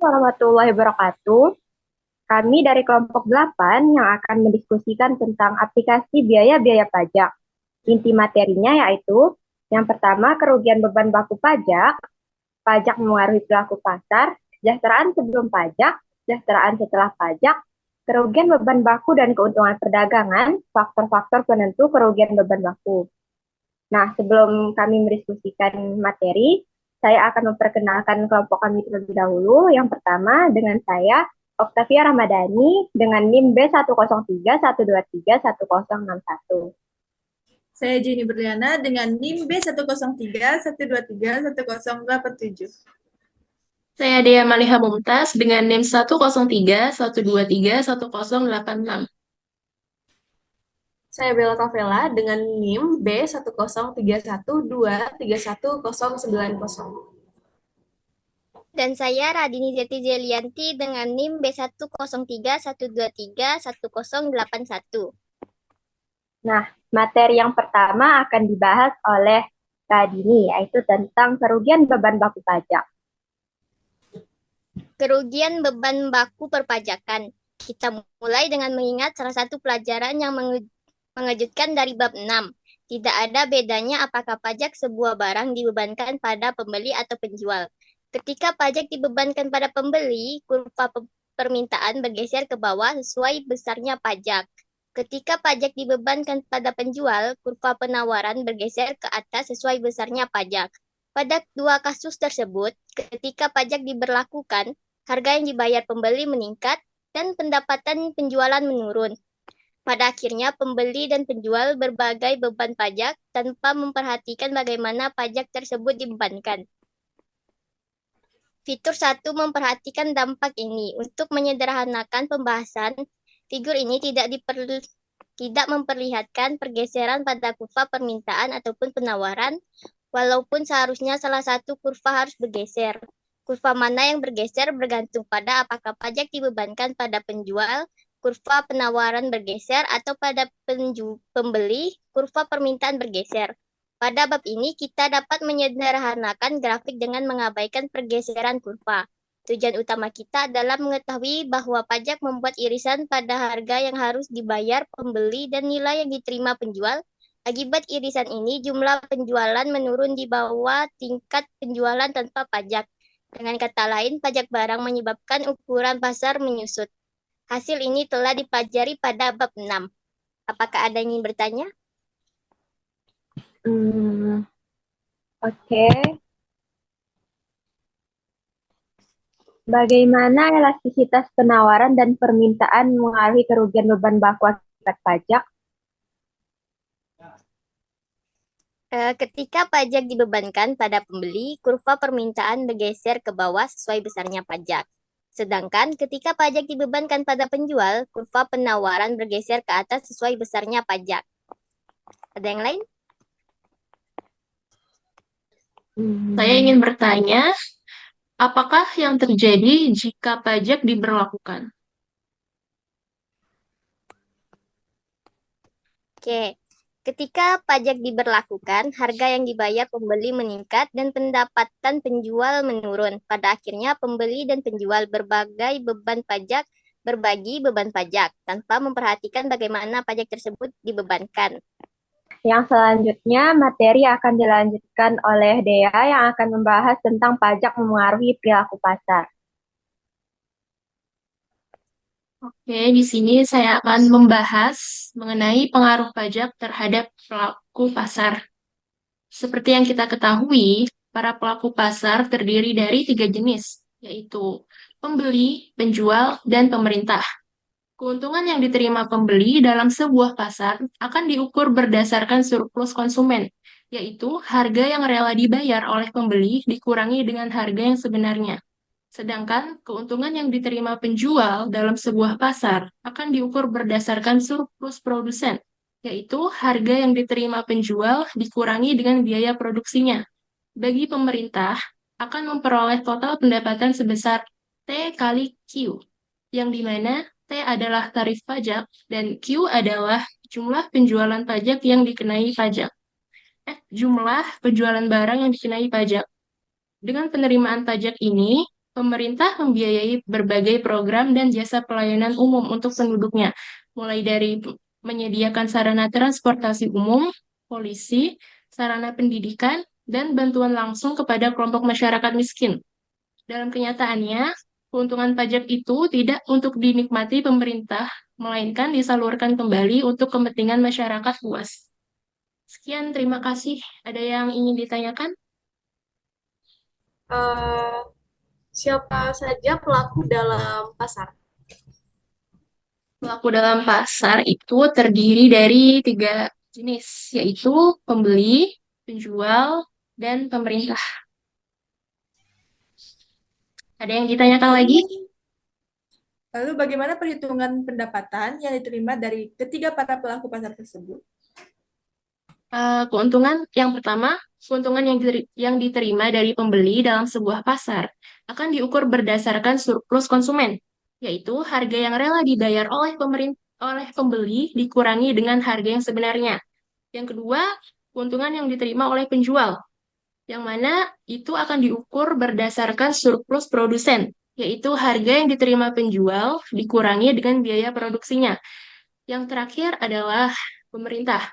warahmatullahi wabarakatuh. Kami dari kelompok 8 yang akan mendiskusikan tentang aplikasi biaya-biaya pajak. Inti materinya yaitu yang pertama kerugian beban baku pajak, pajak mempengaruhi pelaku pasar, kesejahteraan sebelum pajak, kesejahteraan setelah pajak, kerugian beban baku dan keuntungan perdagangan, faktor-faktor penentu kerugian beban baku. Nah, sebelum kami mendiskusikan materi, saya akan memperkenalkan kelompok kami terlebih dahulu. Yang pertama dengan saya, Oktavia Ramadhani, dengan NIM B103-123-1061. Saya Jenny Berliana dengan NIM B103-123-1087. Saya Dea Maliha Mumtaz dengan NIM 103-123-10806. Saya Bella Kavela dengan NIM B10312319090. Dan saya Radini Zeti Zelianti dengan NIM B103-123-10081. Nah, materi yang pertama akan dibahas oleh Radini, yaitu tentang kerugian beban baku pajak. Kerugian beban baku perpajakan. Kita mulai dengan mengingat salah satu pelajaran yang mengejutkan dari bab 6. Tidak ada bedanya apakah pajak sebuah barang dibebankan pada pembeli atau penjual. Ketika pajak dibebankan pada pembeli, kurva permintaan bergeser ke bawah sesuai besarnya pajak. Ketika pajak dibebankan pada penjual, kurva penawaran bergeser ke atas sesuai besarnya pajak. Pada dua kasus tersebut, ketika pajak diberlakukan, harga yang dibayar pembeli meningkat dan pendapatan penjualan menurun. Pada akhirnya, pembeli dan penjual berbagai beban pajak tanpa memperhatikan bagaimana pajak tersebut dibebankan. Fitur 1 memperhatikan dampak ini. Untuk menyederhanakan pembahasan, figur ini tidak memperlihatkan pergeseran pada kurva permintaan ataupun penawaran, walaupun seharusnya salah satu kurva harus bergeser. Kurva mana yang bergeser bergantung pada apakah pajak dibebankan pada penjual, kurva penawaran bergeser, atau pada pembeli, kurva permintaan bergeser. Pada bab ini, kita dapat menyederhanakan grafik dengan mengabaikan pergeseran kurva. Tujuan utama kita adalah mengetahui bahwa pajak membuat irisan pada harga yang harus dibayar pembeli dan nilai yang diterima penjual. Akibat irisan ini, jumlah penjualan menurun di bawah tingkat penjualan tanpa pajak. Dengan kata lain, pajak barang menyebabkan ukuran pasar menyusut. Hasil ini telah dipelajari pada bab 6. Apakah ada yang ingin bertanya? Oke. Bagaimana elastisitas penawaran dan permintaan mengalami kerugian beban baku akibat pajak? Ketika pajak dibebankan pada pembeli, kurva permintaan bergeser ke bawah sesuai besarnya pajak. Sedangkan ketika pajak dibebankan pada penjual, kurva penawaran bergeser ke atas sesuai besarnya pajak. Ada yang lain? Saya ingin bertanya, apakah yang terjadi jika pajak diberlakukan? Oke. Ketika pajak diberlakukan, harga yang dibayar pembeli meningkat dan pendapatan penjual menurun. Pada akhirnya, pembeli dan penjual berbagi beban pajak tanpa memperhatikan bagaimana pajak tersebut dibebankan. Yang selanjutnya, materi akan dilanjutkan oleh Dea yang akan membahas tentang pajak memengaruhi perilaku pasar. Oke, di sini saya akan membahas mengenai pengaruh pajak terhadap pelaku pasar. Seperti yang kita ketahui, para pelaku pasar terdiri dari 3 jenis, yaitu pembeli, penjual, dan pemerintah. Keuntungan yang diterima pembeli dalam sebuah pasar akan diukur berdasarkan surplus konsumen, yaitu harga yang rela dibayar oleh pembeli dikurangi dengan harga yang sebenarnya. Sedangkan keuntungan yang diterima penjual dalam sebuah pasar akan diukur berdasarkan surplus produsen, yaitu harga yang diterima penjual dikurangi dengan biaya produksinya. Bagi pemerintah, akan memperoleh total pendapatan sebesar T kali Q, yang dimana T adalah tarif pajak dan Q adalah jumlah penjualan pajak yang dikenai pajak. Jumlah penjualan barang yang dikenai pajak. Dengan penerimaan pajak ini, Pemerintah membiayai berbagai program dan jasa pelayanan umum untuk penduduknya, mulai dari menyediakan sarana transportasi umum, polisi, sarana pendidikan, dan bantuan langsung kepada kelompok masyarakat miskin. Dalam kenyataannya, keuntungan pajak itu tidak untuk dinikmati pemerintah, melainkan disalurkan kembali untuk kepentingan masyarakat luas. Sekian, terima kasih. Ada yang ingin ditanyakan? Eh, siapa saja pelaku dalam pasar? Pelaku dalam pasar itu terdiri dari 3 jenis, yaitu pembeli, penjual, dan pemerintah. Ada yang ditanyakan lagi? Lalu bagaimana perhitungan pendapatan yang diterima dari ketiga para pelaku pasar tersebut? Keuntungan yang pertama, keuntungan yang diterima dari pembeli dalam sebuah pasar akan diukur berdasarkan surplus konsumen, yaitu harga yang rela dibayar oleh pembeli dikurangi dengan harga yang sebenarnya. Yang kedua, keuntungan yang diterima oleh penjual, yang mana itu akan diukur berdasarkan surplus produsen, yaitu harga yang diterima penjual dikurangi dengan biaya produksinya. Yang terakhir adalah pemerintah.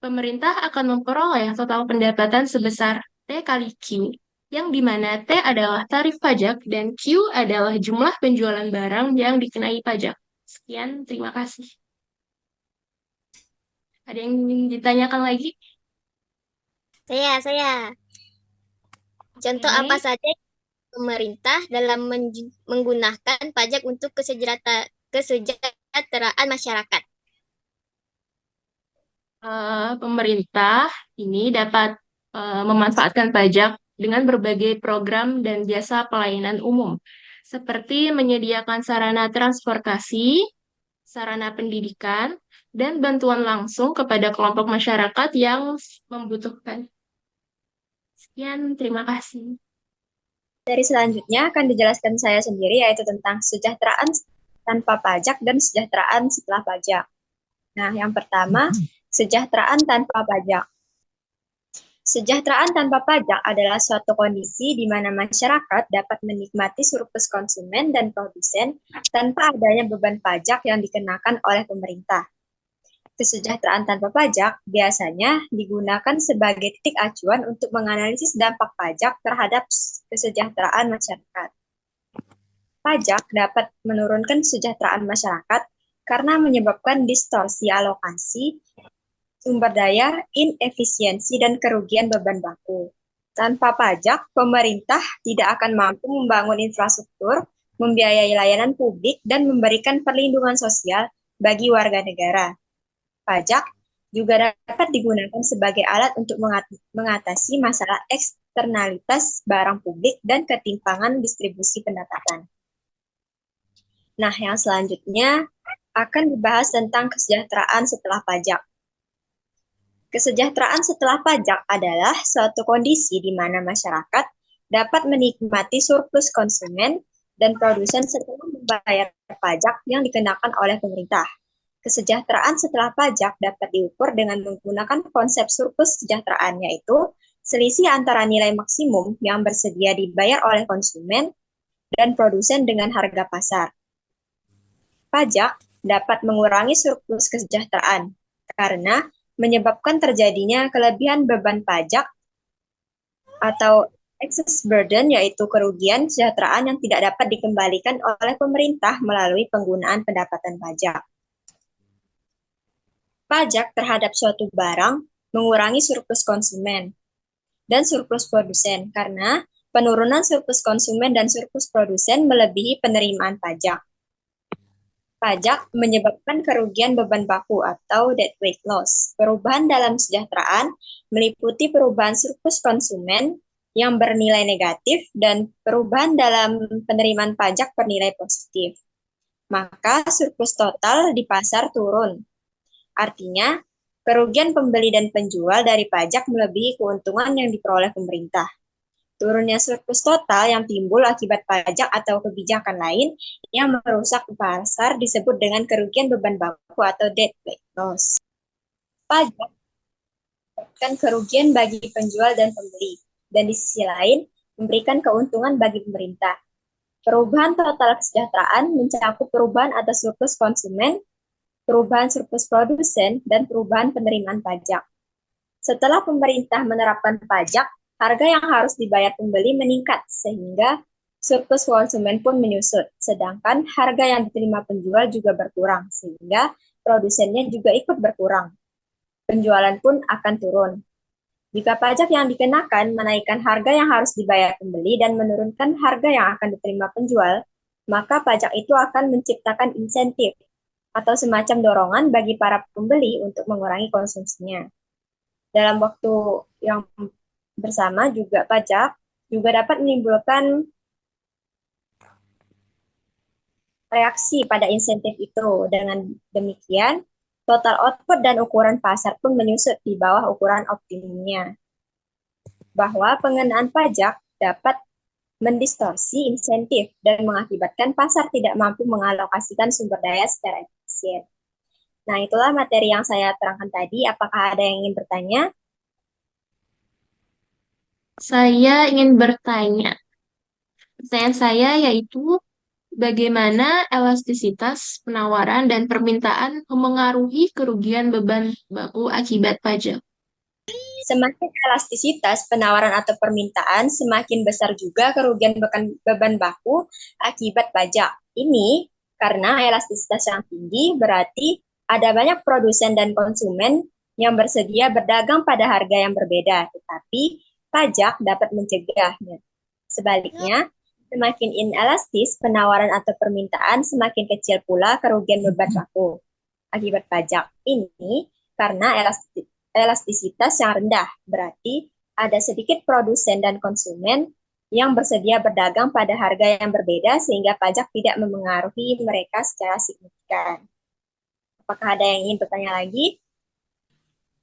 Pemerintah akan memperoleh total pendapatan sebesar T kali Q, yang dimana T adalah tarif pajak dan Q adalah jumlah penjualan barang yang dikenai pajak. Sekian, terima kasih. Ada yang ingin ditanyakan lagi? Saya. Contoh Oke. apa saja pemerintah dalam menggunakan pajak untuk kesejahteraan masyarakat? Pemerintah ini dapat memanfaatkan pajak dengan berbagai program dan jasa pelayanan umum, seperti menyediakan sarana transportasi, sarana pendidikan, dan bantuan langsung kepada kelompok masyarakat yang membutuhkan. Sekian, terima kasih. Dari selanjutnya akan dijelaskan saya sendiri, yaitu tentang kesejahteraan tanpa pajak dan kesejahteraan setelah pajak. Nah, yang pertama, kesejahteraan tanpa pajak. Kesejahteraan tanpa pajak adalah suatu kondisi di mana masyarakat dapat menikmati surplus konsumen dan produsen tanpa adanya beban pajak yang dikenakan oleh pemerintah. Kesejahteraan tanpa pajak biasanya digunakan sebagai titik acuan untuk menganalisis dampak pajak terhadap kesejahteraan masyarakat. Pajak dapat menurunkan kesejahteraan masyarakat karena menyebabkan distorsi alokasi sumber daya, inefisiensi, dan kerugian beban baku. Tanpa pajak, pemerintah tidak akan mampu membangun infrastruktur, membiayai layanan publik, dan memberikan perlindungan sosial bagi warga negara. Pajak juga dapat digunakan sebagai alat untuk mengatasi masalah eksternalitas barang publik dan ketimpangan distribusi pendapatan. Nah, yang selanjutnya akan dibahas tentang kesejahteraan setelah pajak. Kesejahteraan setelah pajak adalah suatu kondisi di mana masyarakat dapat menikmati surplus konsumen dan produsen setelah membayar pajak yang dikenakan oleh pemerintah. Kesejahteraan setelah pajak dapat diukur dengan menggunakan konsep surplus kesejahteraan, yaitu selisih antara nilai maksimum yang bersedia dibayar oleh konsumen dan produsen dengan harga pasar. Pajak dapat mengurangi surplus kesejahteraan karena menyebabkan terjadinya kelebihan beban pajak atau excess burden, yaitu kerugian kesejahteraan yang tidak dapat dikembalikan oleh pemerintah melalui penggunaan pendapatan pajak. Pajak terhadap suatu barang mengurangi surplus konsumen dan surplus produsen karena penurunan surplus konsumen dan surplus produsen melebihi penerimaan pajak. Pajak menyebabkan kerugian beban baku atau deadweight loss. Perubahan dalam kesejahteraan meliputi perubahan surplus konsumen yang bernilai negatif dan perubahan dalam penerimaan pajak bernilai positif. Maka surplus total di pasar turun. Artinya, kerugian pembeli dan penjual dari pajak melebihi keuntungan yang diperoleh pemerintah. Turunnya surplus total yang timbul akibat pajak atau kebijakan lain yang merusak pasar disebut dengan kerugian beban baku atau deadweight loss. Pajak menyebabkan kerugian bagi penjual dan pembeli, dan di sisi lain, memberikan keuntungan bagi pemerintah. Perubahan total kesejahteraan mencakup perubahan atas surplus konsumen, perubahan surplus produsen, dan perubahan penerimaan pajak. Setelah pemerintah menerapkan pajak, harga yang harus dibayar pembeli meningkat sehingga surplus konsumen pun menyusut, sedangkan harga yang diterima penjual juga berkurang sehingga produsennya juga ikut berkurang. Penjualan pun akan turun. Jika pajak yang dikenakan menaikkan harga yang harus dibayar pembeli dan menurunkan harga yang akan diterima penjual, maka pajak itu akan menciptakan insentif atau semacam dorongan bagi para pembeli untuk mengurangi konsumsinya. Dalam waktu yang bersama juga pajak juga dapat menimbulkan reaksi pada insentif itu. Dengan demikian, total output dan ukuran pasar pun menyusut di bawah ukuran optimumnya. Bahwa pengenaan pajak dapat mendistorsi insentif dan mengakibatkan pasar tidak mampu mengalokasikan sumber daya secara efisien. Nah, itulah materi yang saya terangkan tadi. Apakah ada yang ingin bertanya? Saya ingin bertanya. Pertanyaan saya yaitu, bagaimana elastisitas penawaran dan permintaan memengaruhi kerugian beban baku akibat pajak? Semakin elastisitas penawaran atau permintaan, semakin besar juga kerugian beban baku akibat pajak. Ini karena elastisitas yang tinggi berarti ada banyak produsen dan konsumen yang bersedia berdagang pada harga yang berbeda, tetapi pajak dapat mencegahnya. Sebaliknya, semakin inelastis penawaran atau permintaan, semakin kecil pula kerugian beban baku akibat pajak. Ini karena elastisitas yang rendah, berarti ada sedikit produsen dan konsumen yang bersedia berdagang pada harga yang berbeda sehingga pajak tidak memengaruhi mereka secara signifikan. Apakah ada yang ingin bertanya lagi?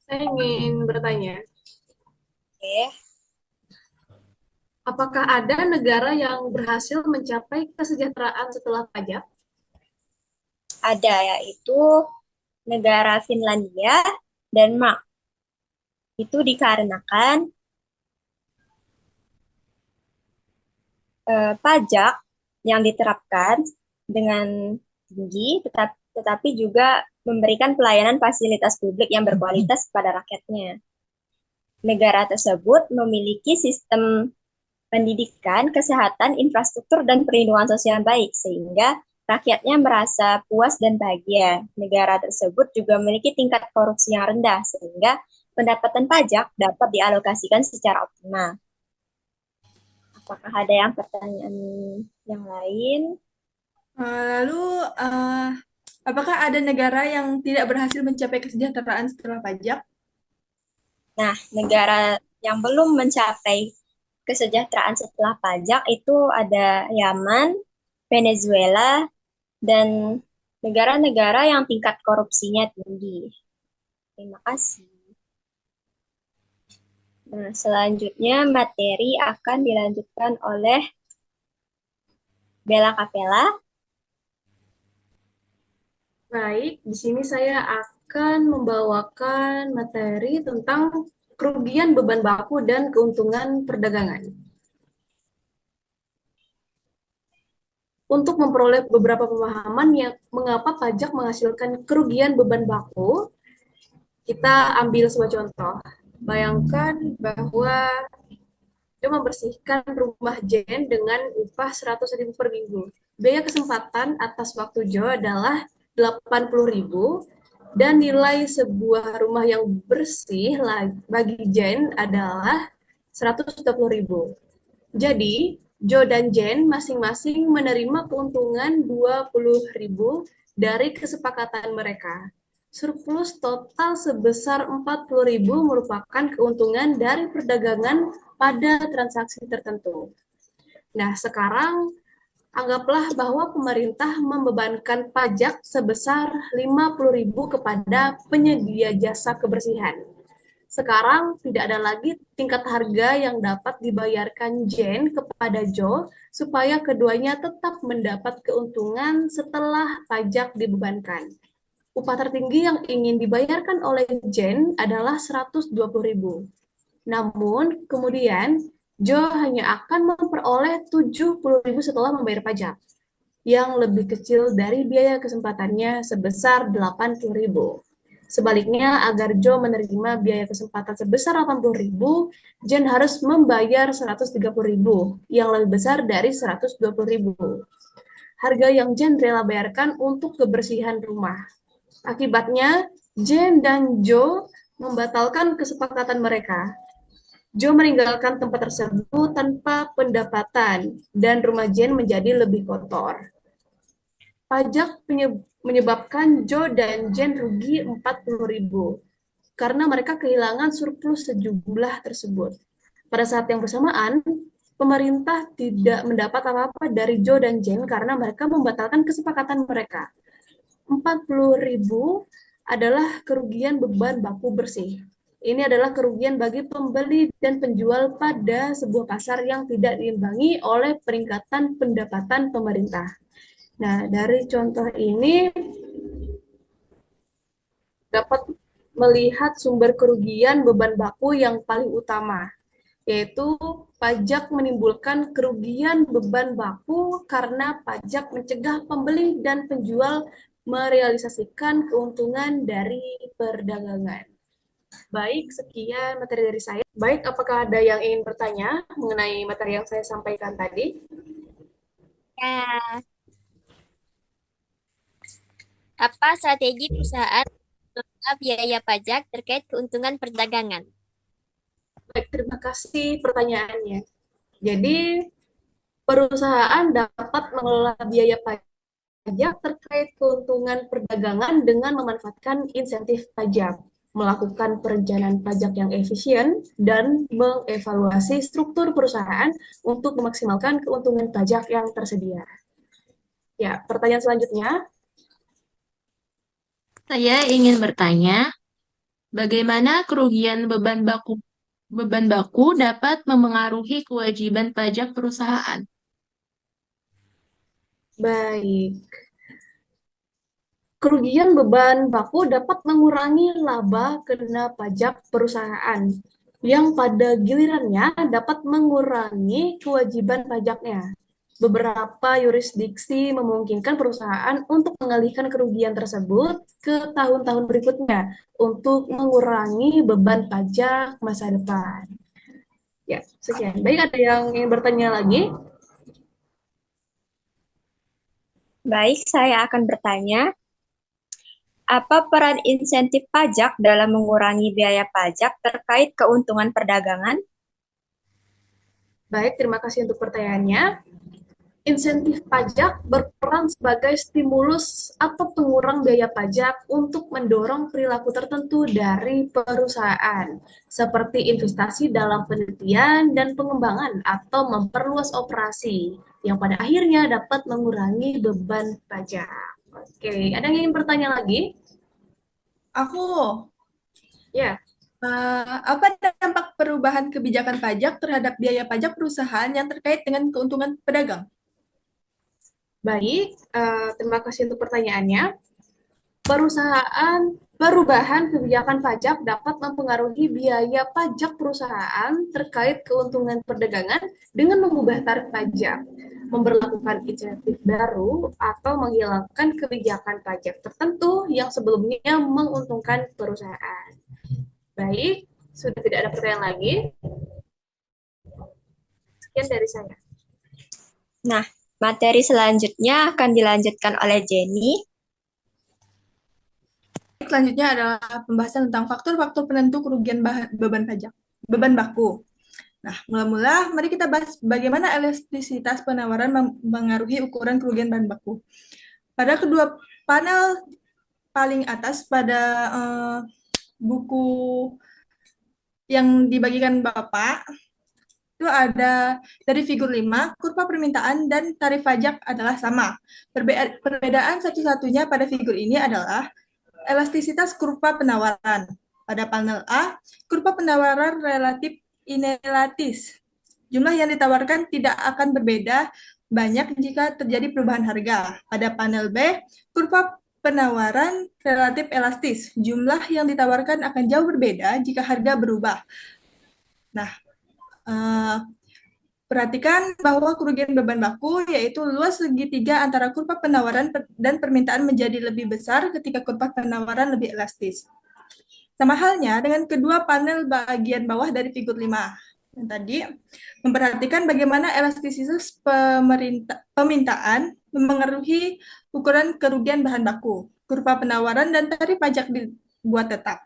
Saya ingin bertanya, Oke. apakah ada negara yang berhasil mencapai kesejahteraan setelah pajak? Ada, yaitu negara Finlandia, Denmark. Itu dikarenakan pajak yang diterapkan dengan tinggi, tetapi juga memberikan pelayanan fasilitas publik yang berkualitas kepada rakyatnya. Negara tersebut memiliki sistem pendidikan, kesehatan, infrastruktur, dan perlindungan sosial baik, sehingga rakyatnya merasa puas dan bahagia. Negara tersebut juga memiliki tingkat korupsi yang rendah, sehingga pendapatan pajak dapat dialokasikan secara optimal. Apakah ada yang pertanyaan yang lain? Lalu, apakah ada negara yang tidak berhasil mencapai kesejahteraan setelah pajak? Nah, negara yang belum mencapai kesejahteraan setelah pajak itu ada Yaman, Venezuela, dan negara-negara yang tingkat korupsinya tinggi. Terima kasih. Nah, selanjutnya materi akan dilanjutkan oleh Bella Capella. Baik, di sini saya akan membawakan materi tentang kerugian beban baku dan keuntungan perdagangan. Untuk memperoleh beberapa pemahaman yang mengapa pajak menghasilkan kerugian beban baku, kita ambil sebuah contoh. Bayangkan bahwa dia membersihkan rumah Jen dengan upah 100.000 per minggu. Biaya kesempatan atas waktu Jo adalah 80.000 dan nilai sebuah rumah yang bersih bagi Jen adalah 120.000. Jadi, Jo dan Jen masing-masing menerima keuntungan 20.000 dari kesepakatan mereka. Surplus total sebesar 40.000 merupakan keuntungan dari perdagangan pada transaksi tertentu. Nah, sekarang anggaplah bahwa pemerintah membebankan pajak sebesar 50.000 kepada penyedia jasa kebersihan. Sekarang tidak ada lagi tingkat harga yang dapat dibayarkan Jen kepada Jo supaya keduanya tetap mendapat keuntungan setelah pajak dibebankan. Upah tertinggi yang ingin dibayarkan oleh Jen adalah 120.000. Namun, kemudian Jo hanya akan memperoleh 70.000 setelah membayar pajak, yang lebih kecil dari biaya kesempatannya sebesar 80.000. Sebaliknya, agar Jo menerima biaya kesempatan sebesar 80.000, Jen harus membayar 130.000, yang lebih besar dari 120.000. Harga yang Jen rela bayarkan untuk kebersihan rumah. Akibatnya, Jen dan Jo membatalkan kesepakatan mereka. Jo meninggalkan tempat tersebut tanpa pendapatan, dan rumah Jen menjadi lebih kotor. Pajak menyebabkan Jo dan Jen rugi 40.000 karena mereka kehilangan surplus sejumlah tersebut. Pada saat yang bersamaan, pemerintah tidak mendapat apa-apa dari Jo dan Jen karena mereka membatalkan kesepakatan mereka. 40.000 adalah kerugian beban baku bersih. Ini adalah kerugian bagi pembeli dan penjual pada sebuah pasar yang tidak diimbangi oleh peningkatan pendapatan pemerintah. Nah, dari contoh ini dapat melihat sumber kerugian beban baku yang paling utama, yaitu pajak menimbulkan kerugian beban baku karena pajak mencegah pembeli dan penjual merealisasikan keuntungan dari perdagangan. Baik, sekian materi dari saya. Baik, apakah ada yang ingin bertanya mengenai materi yang saya sampaikan tadi? Ya, apa strategi perusahaan mengelola biaya pajak terkait keuntungan perdagangan? Baik, terima kasih pertanyaannya. Jadi, perusahaan dapat mengelola biaya pajak terkait keuntungan perdagangan dengan memanfaatkan insentif pajak, melakukan perencanaan pajak yang efisien, dan mengevaluasi struktur perusahaan untuk memaksimalkan keuntungan pajak yang tersedia. Ya, pertanyaan selanjutnya. Saya ingin bertanya, bagaimana kerugian beban baku dapat memengaruhi kewajiban pajak perusahaan? Baik. Kerugian beban baku dapat mengurangi laba kena pajak perusahaan, yang pada gilirannya dapat mengurangi kewajiban pajaknya. Beberapa yurisdiksi memungkinkan perusahaan untuk mengalihkan kerugian tersebut ke tahun-tahun berikutnya untuk mengurangi beban pajak masa depan. Ya, sekian. Baik, ada yang ingin bertanya lagi? Baik, saya akan bertanya, apa peran insentif pajak dalam mengurangi biaya pajak terkait keuntungan perdagangan? Baik, terima kasih untuk pertanyaannya. Insentif pajak berperan sebagai stimulus atau pengurang biaya pajak untuk mendorong perilaku tertentu dari perusahaan, seperti investasi dalam penelitian dan pengembangan atau memperluas operasi, yang pada akhirnya dapat mengurangi beban pajak. Oke, ada yang ingin bertanya lagi? Aku, Ya, apa dampak perubahan kebijakan pajak terhadap biaya pajak perusahaan yang terkait dengan keuntungan pedagang? baik. Terima kasih untuk pertanyaannya. Perubahan kebijakan pajak dapat mempengaruhi biaya pajak perusahaan terkait keuntungan perdagangan dengan mengubah tarif pajak, memberlakukan insentif baru, atau menghilangkan kebijakan pajak tertentu yang sebelumnya menguntungkan perusahaan. Baik, sudah tidak ada pertanyaan lagi. Sekian dari saya. Nah, materi selanjutnya akan dilanjutkan oleh Jenny. Selanjutnya adalah pembahasan tentang faktor-faktor penentu kerugian beban baku. Nah, mula-mula mari kita bahas bagaimana elastisitas penawaran mempengaruhi ukuran kerugian bahan baku. Pada kedua panel paling atas pada buku yang dibagikan Bapak, itu ada dari figur 5, kurva permintaan dan tarif pajak adalah sama. Perbedaan satu-satunya pada figur ini adalah elastisitas kurva penawaran. Pada panel A, kurva penawaran relatif inelatis. Jumlah yang ditawarkan tidak akan berbeda banyak jika terjadi perubahan harga. Pada panel B, kurva penawaran relatif elastis. Jumlah yang ditawarkan akan jauh berbeda jika harga berubah. Nah, Perhatikan bahwa kerugian beban baku yaitu luas segitiga antara kurva penawaran dan permintaan menjadi lebih besar ketika kurva penawaran lebih elastis. Sama halnya dengan kedua panel bagian bawah dari figur 5 yang tadi, memperhatikan bagaimana elastisitas permintaan memengaruhi ukuran kerugian bahan baku, kurva penawaran dan tarif pajak dibuat tetap.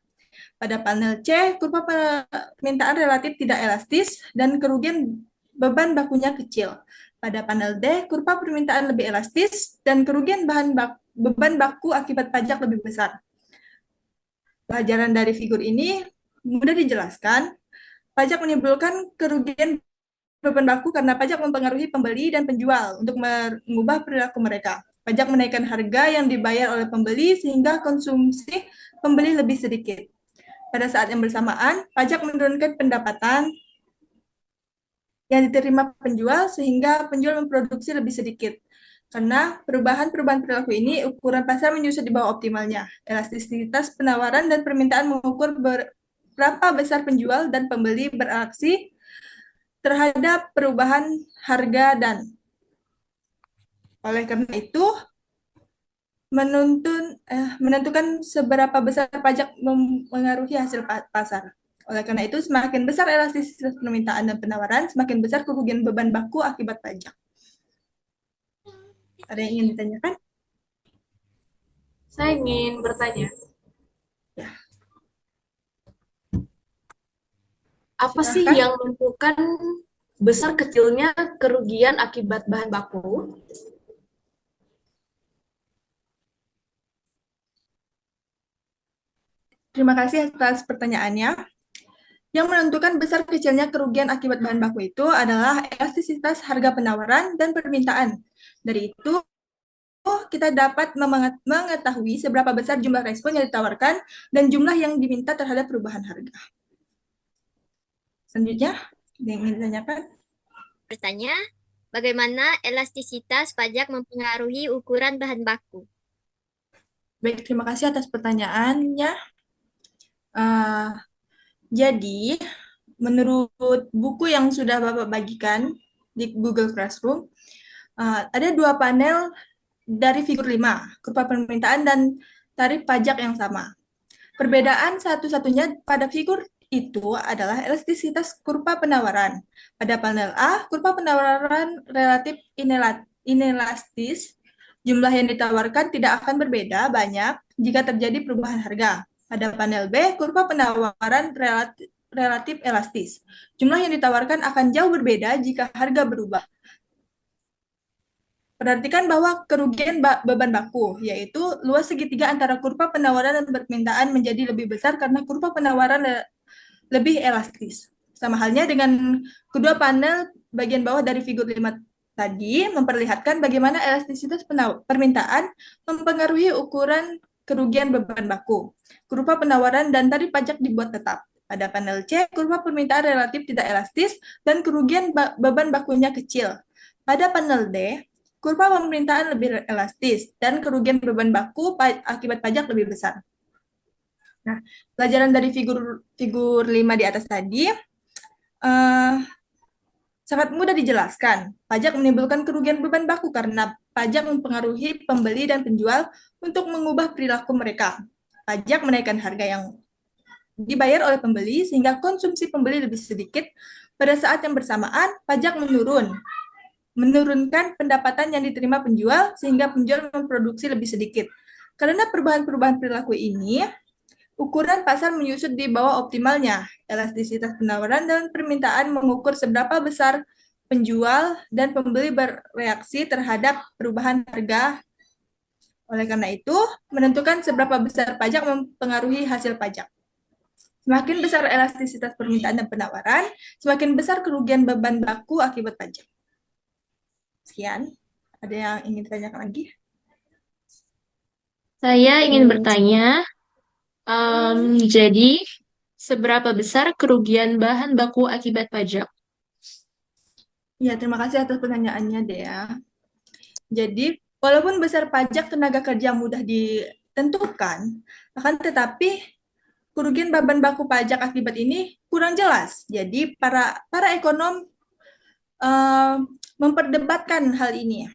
Pada panel C, kurva permintaan relatif tidak elastis dan kerugian beban bakunya kecil. Pada panel D, kurva permintaan lebih elastis dan kerugian beban baku akibat pajak lebih besar. Pelajaran dari figur ini mudah dijelaskan. Pajak menimbulkan kerugian beban baku karena pajak mempengaruhi pembeli dan penjual untuk mengubah perilaku mereka. Pajak menaikkan harga yang dibayar oleh pembeli sehingga konsumsi pembeli lebih sedikit. Pada saat yang bersamaan, pajak menurunkan pendapatan yang diterima penjual sehingga penjual memproduksi lebih sedikit. Karena perubahan-perubahan perilaku ini, ukuran pasar menyusut di bawah optimalnya. Elastisitas penawaran dan permintaan mengukur berapa besar penjual dan pembeli beraksi terhadap perubahan harga dan oleh karena itu menentukan seberapa besar pajak mempengaruhi hasil pasar. Oleh karena itu, semakin besar elastisitas permintaan dan penawaran, semakin besar kerugian beban baku akibat pajak. Ada yang ingin ditanyakan? Saya ingin bertanya, Ya, apa sih silahkan. yang menentukan besar kecilnya kerugian akibat bahan baku? Terima kasih atas pertanyaannya. Yang menentukan besar kecilnya kerugian akibat bahan baku itu adalah elastisitas harga penawaran dan permintaan. Dari itu, kita dapat mengetahui seberapa besar jumlah respon yang ditawarkan dan jumlah yang diminta terhadap perubahan harga. Selanjutnya, yang ingin ditanyakan? Bertanya, bagaimana elastisitas pajak mempengaruhi ukuran bahan baku? Baik, terima kasih atas pertanyaannya. Jadi, menurut buku yang sudah Bapak bagikan di Google Classroom, ada dua panel dari figur 5, kurva permintaan dan tarif pajak yang sama. Perbedaan satu-satunya pada figur itu adalah elastisitas kurva penawaran. Pada panel A, kurva penawaran relatif inelastis. Jumlah yang ditawarkan tidak akan berbeda banyak jika terjadi perubahan harga. Pada panel B, kurva penawaran relatif elastis. Jumlah yang ditawarkan akan jauh berbeda jika harga berubah. Perhatikan bahwa kerugian beban baku, yaitu luas segitiga antara kurva penawaran dan permintaan menjadi lebih besar karena kurva penawaran lebih elastis. Sama halnya dengan kedua panel bagian bawah dari figur 5 tadi, memperlihatkan bagaimana elastisitas permintaan mempengaruhi ukuran kerugian beban baku. Kurva penawaran dan tarif pajak dibuat tetap. Pada panel C, kurva permintaan relatif tidak elastis dan kerugian beban bakunya kecil. Pada panel D, kurva permintaan lebih elastis dan kerugian beban baku akibat pajak lebih besar. Nah, pelajaran dari figur 5 di atas tadi sangat mudah dijelaskan. Pajak menimbulkan kerugian beban baku karena pajak mempengaruhi pembeli dan penjual untuk mengubah perilaku mereka. Pajak menaikkan harga yang dibayar oleh pembeli sehingga konsumsi pembeli lebih sedikit. Pada saat yang bersamaan, pajak menurunkan pendapatan yang diterima penjual sehingga penjual memproduksi lebih sedikit. Karena perubahan-perubahan perilaku ini, ukuran pasar menyusut di bawah optimalnya. Elastisitas penawaran dan permintaan mengukur seberapa besar penjual dan pembeli bereaksi terhadap perubahan harga. Oleh karena itu, menentukan seberapa besar pajak mempengaruhi hasil pajak. Semakin besar elastisitas permintaan dan penawaran, semakin besar kerugian beban baku akibat pajak. Sekian. Ada yang ingin ditanyakan lagi? Saya ingin bertanya, jadi seberapa besar kerugian bahan baku akibat pajak? Ya, terima kasih atas pertanyaannya, Dea. Jadi, walaupun besar pajak tenaga kerja mudah ditentukan, akan tetapi kerugian beban baku pajak akibat ini kurang jelas. Jadi, para ekonom memperdebatkan hal ini.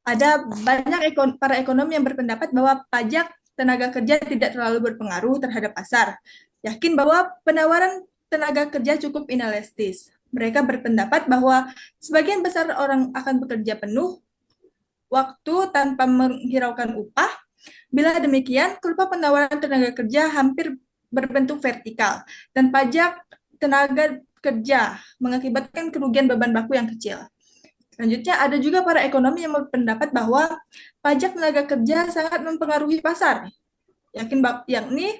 Ada banyak para ekonom yang berpendapat bahwa pajak tenaga kerja tidak terlalu berpengaruh terhadap pasar. Yakin bahwa penawaran tenaga kerja cukup inelastis. Mereka berpendapat bahwa sebagian besar orang akan bekerja penuh waktu tanpa menghiraukan upah. Bila demikian, kurva penawaran tenaga kerja hampir berbentuk vertikal dan pajak tenaga kerja mengakibatkan kerugian beban baku yang kecil. Selanjutnya, ada juga para ekonomi yang berpendapat bahwa pajak tenaga kerja sangat mempengaruhi pasar, yakni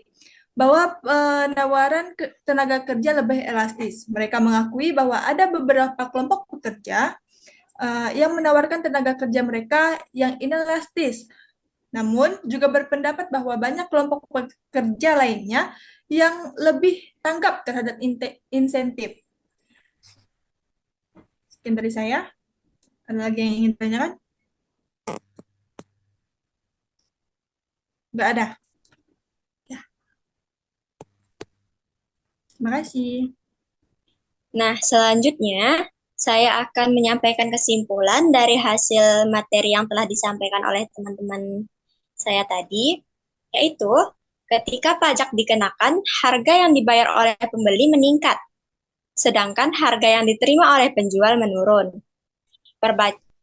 bahwa penawaran tenaga kerja lebih elastis. Mereka mengakui bahwa ada beberapa kelompok pekerja yang menawarkan tenaga kerja mereka yang inelastis, namun juga berpendapat bahwa banyak kelompok pekerja lainnya yang lebih tanggap terhadap insentif. Sekian dari saya. Ada lagi yang ingin ditanyakan? Nggak ada. Ya. Terima kasih. Nah, selanjutnya saya akan menyampaikan kesimpulan dari hasil materi yang telah disampaikan oleh teman-teman saya tadi, yaitu ketika pajak dikenakan, harga yang dibayar oleh pembeli meningkat, sedangkan harga yang diterima oleh penjual menurun.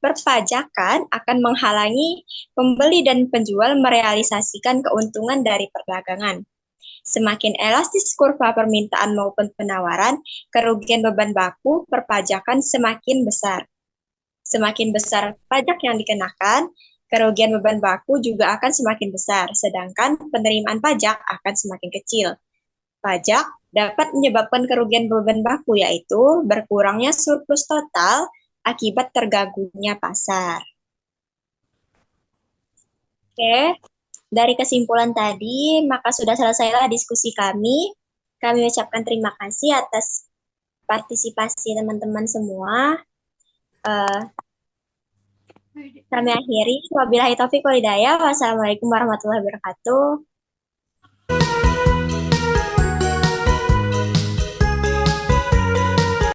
Perpajakan akan menghalangi pembeli dan penjual merealisasikan keuntungan dari perdagangan. Semakin elastis kurva permintaan maupun penawaran, kerugian beban baku perpajakan semakin besar. Semakin besar pajak yang dikenakan, kerugian beban baku juga akan semakin besar, sedangkan penerimaan pajak akan semakin kecil. Pajak dapat menyebabkan kerugian beban baku, yaitu berkurangnya surplus total akibat terganggunya pasar. Oke, dari kesimpulan tadi, maka sudah selesailah diskusi kami. Kami ucapkan terima kasih atas partisipasi teman-teman semua. Kami akhiri. Wabillahi taufiq wal hidayah. Wassalamualaikum warahmatullahi wabarakatuh.